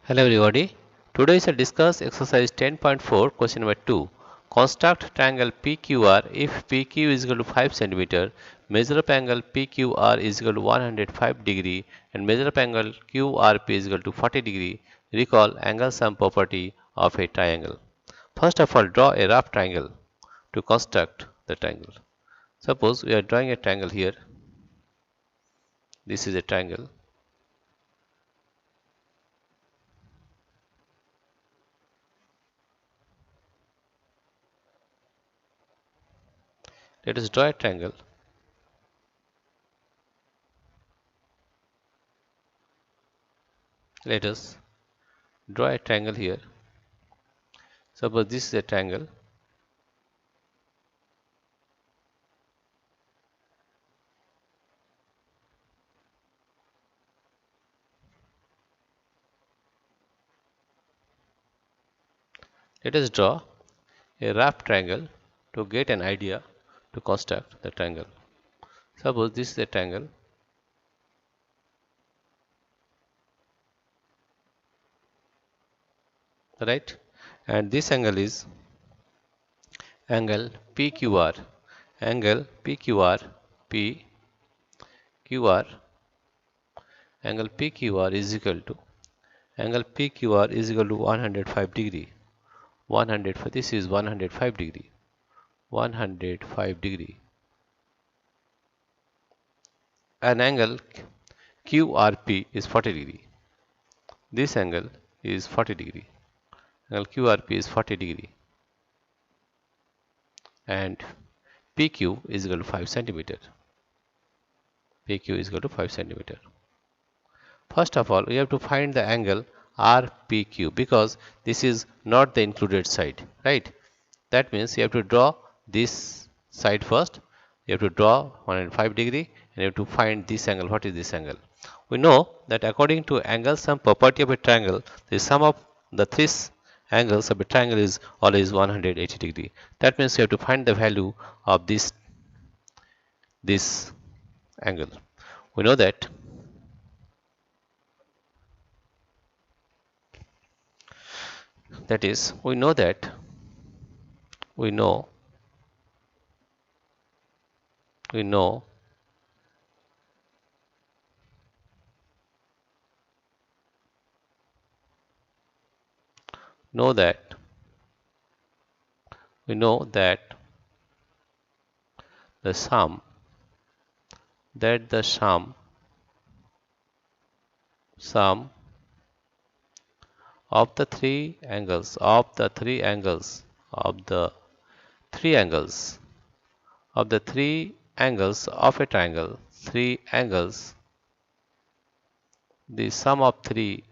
Hello everybody. Today we will discuss exercise 10.4 question number 2. Construct triangle PQR if PQ is equal to 5 cm, measure up angle PQR is equal to 105 degree and measure up angle QRP is equal to 40 degree. Recall angle sum property of a triangle. First of all, draw a rough triangle to construct the triangle. Suppose we are drawing a triangle here. This is a triangle. Let us draw a triangle. Let us draw a triangle here. Suppose this is a triangle. Let us draw a rough triangle to get an idea to construct the triangle. Suppose this is a triangle. Right? And this angle is angle PQR. Angle PQR, PQR, angle PQR is equal to 105 degree. 105, this is 105 degree. 105 degree. An angle QRP is 40 degree. This angle is 40 degree. Angle QRP is 40 degree. And PQ is equal to 5 centimeter. PQ is equal to 5 centimeter. First of all, we have to find the angle RPQ because this is not the included side, right? That means you have to draw this side first. You have to draw 105 degree and you have to find this angle. What is this angle? We know that according to angle sum property of a triangle, the sum of the three angles of a triangle is always 180 degree. That means you have to find the value of this angle. We know that we know that we know that the sum of the three angles of the three angles of the three angles of the three angles of a triangle, three angles, the sum of three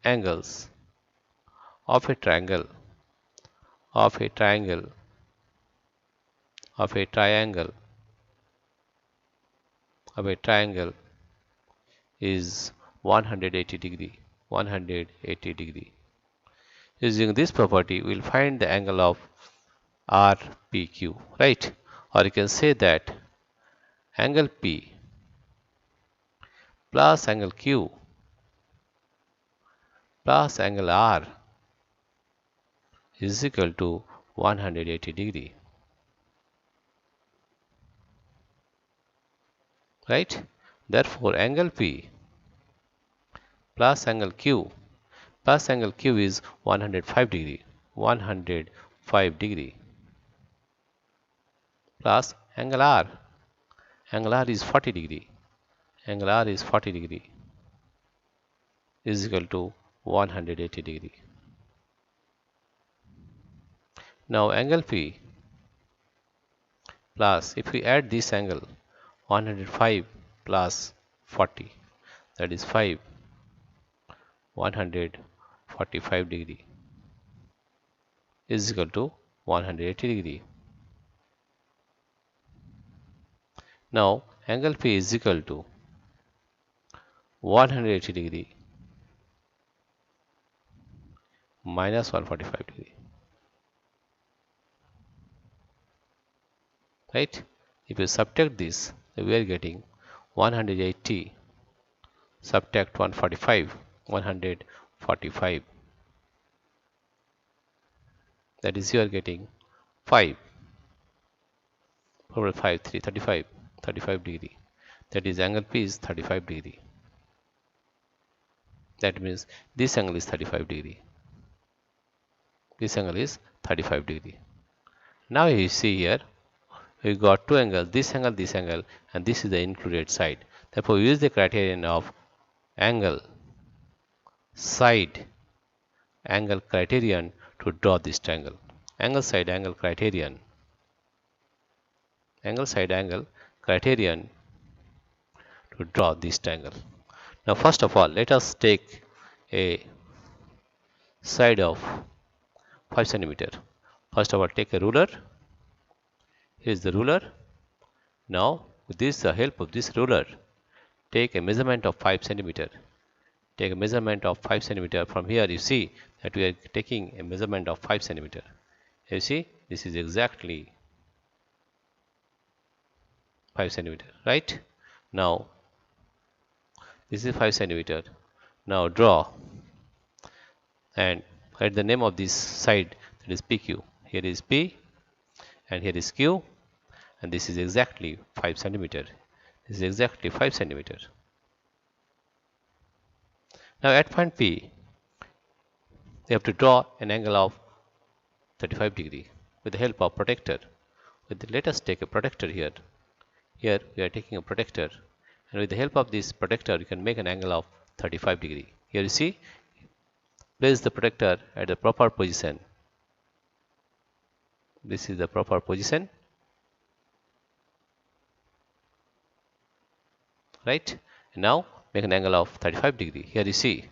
angles of a triangle of a triangle of a triangle of a triangle is 180 degree. 180 degree. Using this property, we will find the angle of RPQ, right? Or you can say that angle P plus angle Q plus angle R is equal to 180 degree. Right? Therefore, angle P plus angle Q is 105 degree. 105 degree. Plus angle R. Angle R is 40 degree. Angle R is 40 degree. Is equal to 180 degree. Now angle P plus, if we add this angle 105 plus 40, that is 5, 145 degree is equal to 180 degree. Now angle P is equal to 180 degree minus 145 degree. Right? If you subtract this, we are getting 180 subtract 145. 45. That is, you are getting 5 over 5, 3, 35, 35 degree. That is, angle P is 35 degree. That means this angle is 35 degree. This angle is 35 degree. Now you see here, we got two angles, this angle, and this is the included side. Therefore, we use the criterion of angle, side, angle criterion to draw this triangle. Angle, side, angle criterion. Angle, side, angle criterion to draw this triangle. Now, first of all, let us take a side of 5 centimeter. First of all, take a ruler. Here is the ruler. Now, with the help of this ruler, take a measurement of 5 centimeter. Take a measurement of 5 centimeter. From here, you see that we are taking a measurement of 5 centimeter. You see, this is exactly 5 centimeter, right? Now, this is 5 centimeter. Now, draw and write the name of this side, that is PQ. Here is P and here is Q, and this is exactly 5 centimeter. This is exactly 5 centimeter. Now at point P, we have to draw an angle of 35 degree with the help of protractor. Let us take a protractor here. Here we are taking a protractor, and with the help of this protractor, you can make an angle of 35 degree. Here you see, place the protractor at the proper position. This is the proper position, right? And now make an angle of 35 degree. Here you see,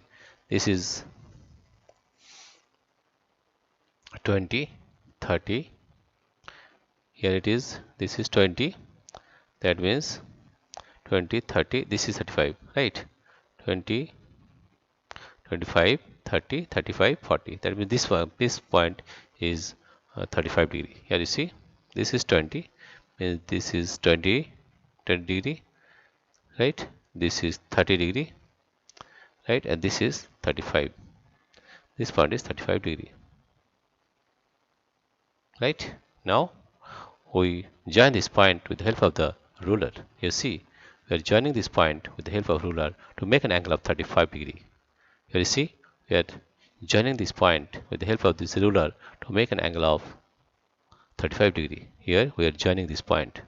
this is 20, 30. Here it is, this is 20. That means 20, 30. This is 35, right? 20, 25, 30, 35, 40. That means this point is 35 degree. Here you see, this is 20, means this is 20 degree, right? This is 30 degree, right? And this is 35. This point is 35 degree, right? Now we join this point with the help of the ruler. You see, we are joining this point with the help of ruler to make an angle of 35 degree. Here you see, we are joining this point with the help of this ruler to make an angle of 35 degree. Here we are joining this point.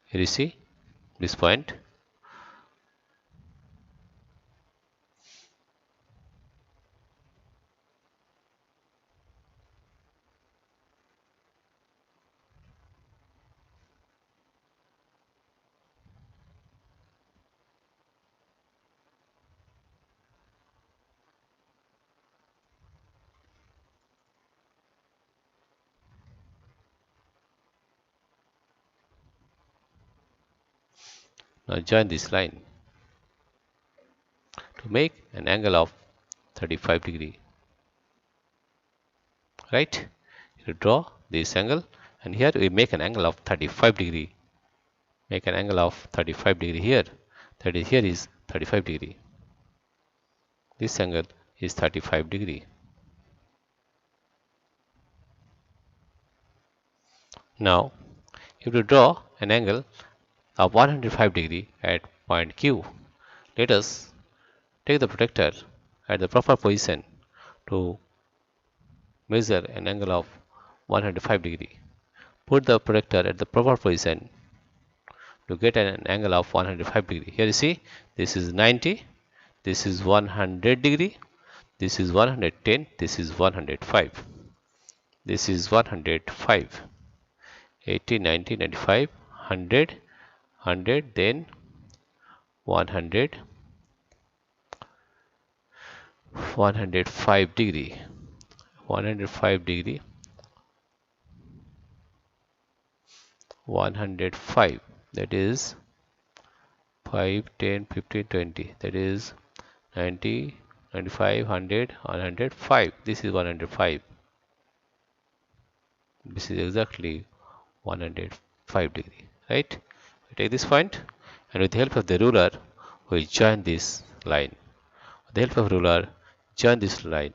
Here you see this point. Now join this line to make an angle of 35 degree, right? You draw this angle, and here we make an angle of 35 degree. Make an angle of 35 degree here. That is, here is 35 degree. This angle is 35 degree. Now you have to draw an angle of 105 degree at point Q. Let us take the protractor at the proper position to measure an angle of 105 degree. Put the protractor at the proper position to get an angle of 105 degree. Here you see, this is 90, this is 100 degree, this is 110, this is 105, this is 105, 80, 90, 95, 100, 100, then 100, 105 degree, 105 degree, 105, that is 5, 10, 15, 20, that is 90, 95, 100, 105. This is 105. This is exactly 105 degree, right? We take this point, and with the help of the ruler, we join this line. With the help of ruler, join this line.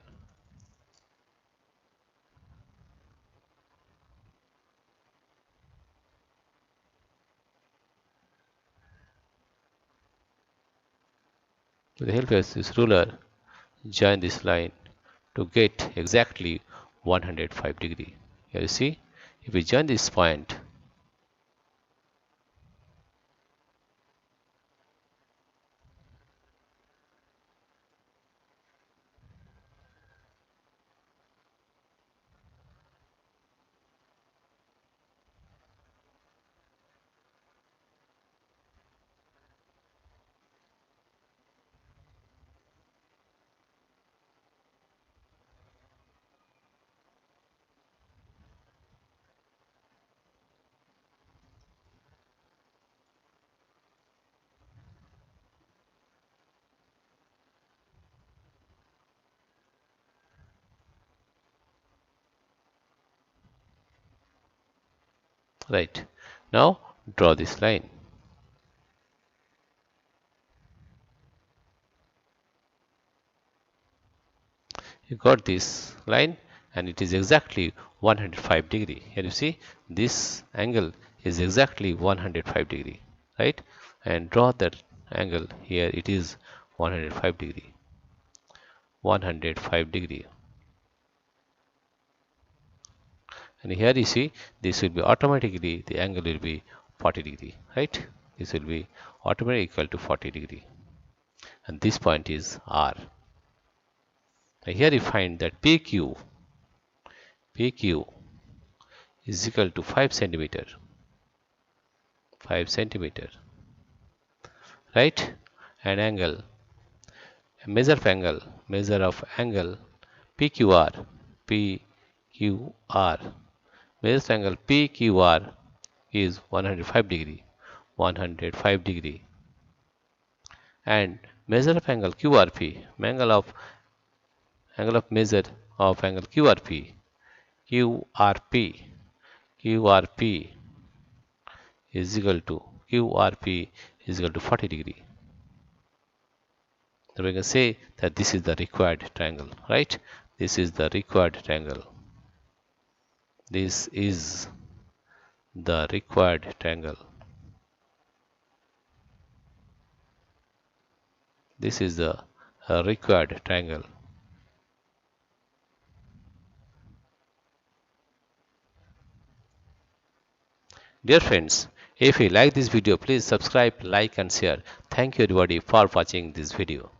With the help of this ruler, join this line to get exactly 105 degree. Here you see, if we join this point, right. Now draw this line. You got this line and it is exactly 105 degree. Here you see this angle is exactly 105 degree, right? And draw that angle here, it is 105 degree. 105 degree. And here you see this will be automatically, the angle will be 40 degree, right? This will be automatically equal to 40 degree. And this point is R. Now here you find that PQ is equal to 5 centimeter. 5 centimeter, right? And angle, measure of angle PQR, measure of angle PQR is 105 degree, 105 degree. And measure of angle QRP, angle of measure of angle QRP is equal to 40 degree. So we can say that this is the required triangle, right? This is the required triangle. This is the required triangle. This is the required triangle. Dear friends, if you like this video, please subscribe, like and share. Thank you everybody for watching this video.